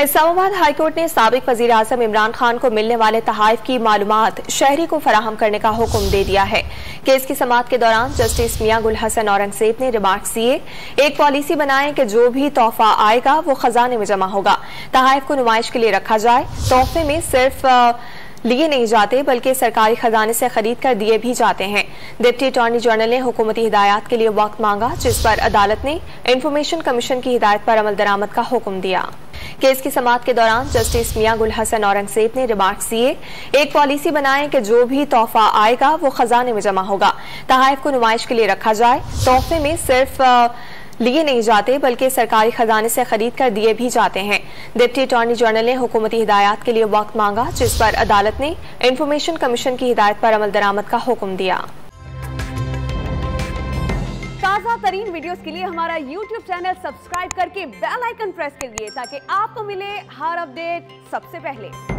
Islamabad high court ने साबिक वजीर आजम इमरान खान को मिलने वाले तहाइफ की मालूमात शहरी को फराहम करने का हुक्म दे दिया है। केस की समाअत के दौरान जस्टिस मियां गुल हसन औरंगजेब ने रिमार्क्स दिए। एक पॉलिसी बनाएं कि जो भी तोहफा आएगा वो खजाने में जमा होगा। तहाइफ को नुमाइश के लिए रखा जाए। तोहफे में सिर्फ लिए नहीं जाते बल्कि सरकारी खजाने से खरीद कर दिए भी जाते हैं। डिप्टी अटॉर्नी जनरल ने हुकूमती हिदायत के लिए वक्त मांगा, जिस पर अदालत ने इंफॉर्मेशन कमीशन की हिदायत पर अमल दरामद का हुक्म दिया। केस की समाअत के दौरान जस्टिस मियां गुल हसन औरंगजेब ने रिमार्क्स दिए। एक पॉलिसी बनाएं कि जो भी तोहफा आएगा वो खजाने में जमा होगा। तहाइफ को नुमाइश के लिए रखा जाए। तोहफे में सिर्फ लिए नहीं जाते बल्कि सरकारी खजाने से खरीद कर दिए भी जाते हैं। डिप्टी अटॉर्नी जनरल ने हुकूमती हिदायत के लिए वक्त मांगा, जिस पर अदालत ने इंफॉर्मेशन कमीशन की हिदायत पर अमल दरामद का हुक्म दिया। ताज़ा तरीन वीडियोस के लिए हमारा YouTube चैनल सब्सक्राइब करके बेल आइकन प्रेस कीजिए ताकि आपको मिले हर अपडेट सबसे पहले।